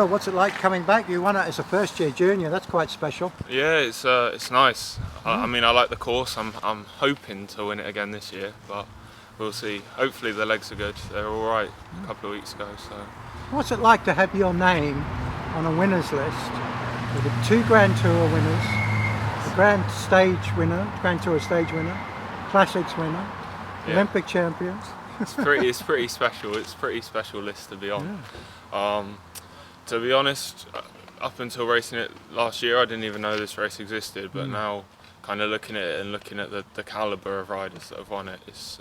What's it like coming back? You won it as a first-year junior. That's quite special. Yeah, it's nice. I mean, I like the course. I'm hoping to win it again this year, but we'll see. Hopefully the legs are good. They're all right a couple of weeks ago. So. What's it like to have your name on a winners list with the 2 Grand Tour winners, the Grand Tour stage winner, Classics winner, Olympic champion? It's pretty special. It's a pretty special list to be on. Yeah. To be honest, up until racing it last year, I didn't even know this race existed. But now, kind of looking at it and looking at the calibre of riders that have won it, it's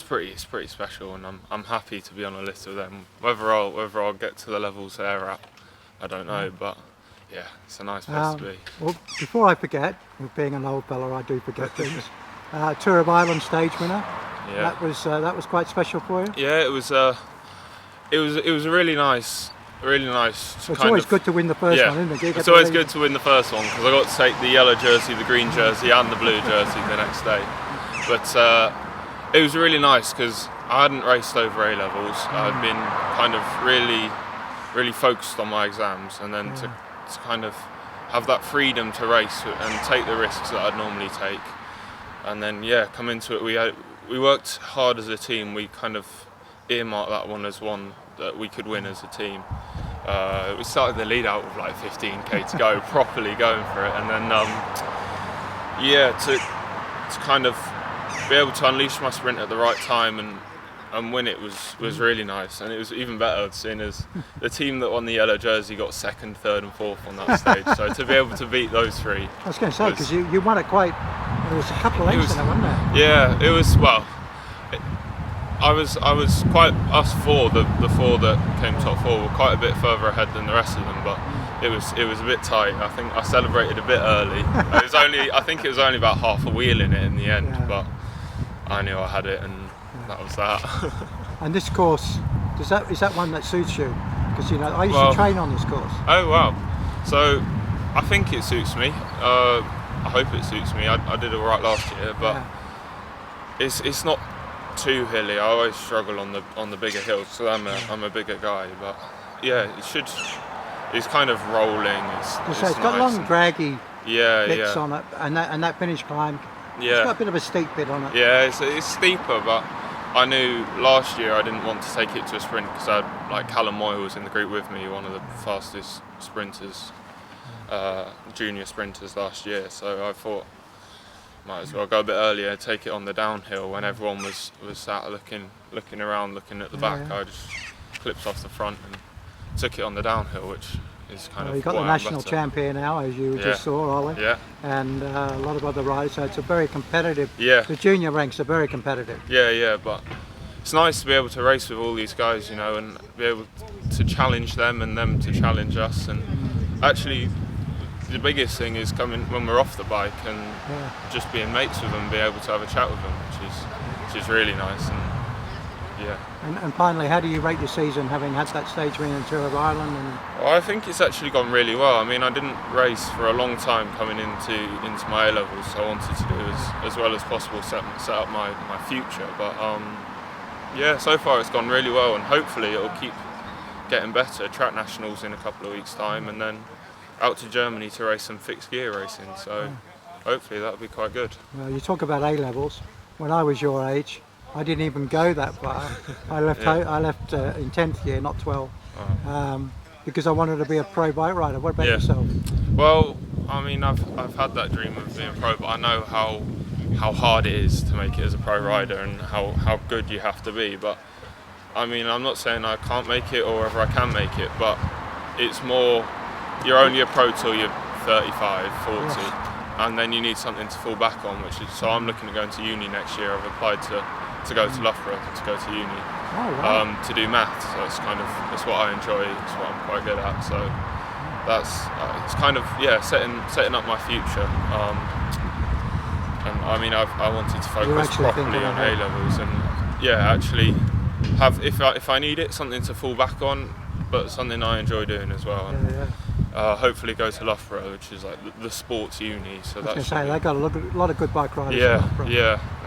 pretty special, and I'm happy to be on a list of them. Whether I'll get to the levels they're at, I don't know. But yeah, it's a nice place to be. Well, before I forget, with being an old fella, I do forget things. Tour of Ireland stage winner. Yeah. That was quite special for you. Yeah, it was really nice. Really nice. It's always good to win the first one, isn't it? It's always good to win the first one because I got to take the yellow jersey, the green jersey and the blue jersey the next day. But it was really nice because I hadn't raced over A-levels. I'd been kind of really focused on my exams, and then to kind of have that freedom to race and take the risks that I'd normally take. And then come into it, we worked hard as a team. We kind of earmarked that one as one that we could win as a team. We started the lead out with like 15k to go, properly going for it, and then to kind of be able to unleash my sprint at the right time and win it was really nice. And it was even better seeing as the team that won the yellow jersey got 2nd, 3rd and 4th on that stage. So to be able to beat those 3, I was going to say, because you won it quite, there was a couple of lengths in it, wasn't there? Yeah, it was, well, I was quite, us 4, the 4 that came top 4 were quite a bit further ahead than the rest of them, but it was a bit tight. I think I celebrated a bit early. I think it was only about half a wheel in it in the end, but I knew I had it, and that was that. And this course, is that one that suits you? Because I used to train on this course. Oh wow! So I think it suits me. I hope it suits me. I did all right last year, but it's not too hilly. I always struggle on the bigger hills, so I'm a bigger guy. But yeah, it's kind of rolling. It's got long draggy bits on it, and that finish climb. Yeah, it's got a bit of a steep bit on it. Yeah, it's steeper, but I knew last year I didn't want to take it to a sprint because I had, like, Callum Moyle was in the group with me, one of the fastest sprinters, junior sprinters last year. So I thought might as well go a bit earlier, take it on the downhill when everyone was sat looking around, looking at the back. I just clipped off the front and took it on the downhill, which is kind of. You've got the national champion now, as you just saw, Ollie. Yeah. And a lot of other riders, so it's a very competitive. Yeah. The junior ranks are very competitive. Yeah, but it's nice to be able to race with all these guys, and be able to challenge them and them to challenge us. And actually, the biggest thing is coming when we're off the bike and just being mates with them, be able to have a chat with them, which is really nice. And finally, how do you rate your season, having had that stage win in Tour of Ireland? Well, I think it's actually gone really well. I mean, I didn't race for a long time coming into my A-levels, so I wanted to do as well as possible, set up my future. But so far it's gone really well, and hopefully it'll keep getting better. Track nationals in a couple of weeks' time, and then out to Germany to race some fixed gear racing. So hopefully that'll be quite good. Well, you talk about A-levels. When I was your age, I didn't even go that far. I left in 10th year, not 12, because I wanted to be a pro bike rider. What about yourself? Well, I mean, I've had that dream of being a pro, but I know how hard it is to make it as a pro rider and how good you have to be. But I mean, I'm not saying I can't make it or whether I can make it, but it's more, you're only a pro till you're 35, 40, and then you need something to fall back on, so I'm looking at going to uni next year. I've applied to go to Loughborough, to go to uni, to do maths. So it's what I enjoy, it's what I'm quite good at. So that's it's kind of setting up my future. And I mean, I wanted to focus properly on A-levels, and actually have, if I need it, something to fall back on, but something I enjoy doing as well. Hopefully go to Loughborough, which is like the sports uni. So that's they've got a lot of good bike riders.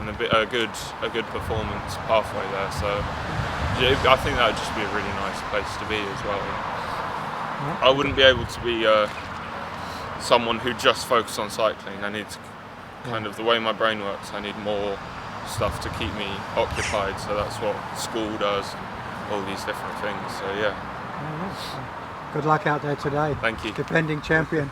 And a good performance pathway there. So I think that would just be a really nice place to be as well. I wouldn't be able to be someone who just focuses on cycling. I need to kind of, the way my brain works, I need more stuff to keep me occupied, so that's what school does, all these different things, so yeah. Good luck out there today. Thank you. Defending champion.